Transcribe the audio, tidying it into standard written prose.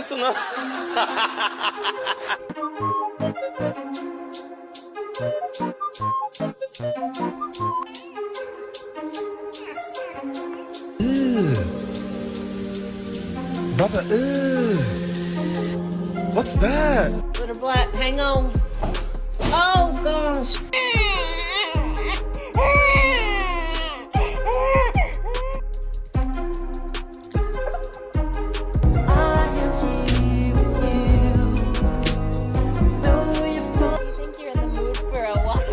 acısını. Baba, what's that? Little black, hang on. Oh gosh. Think you're in the mood for a walk?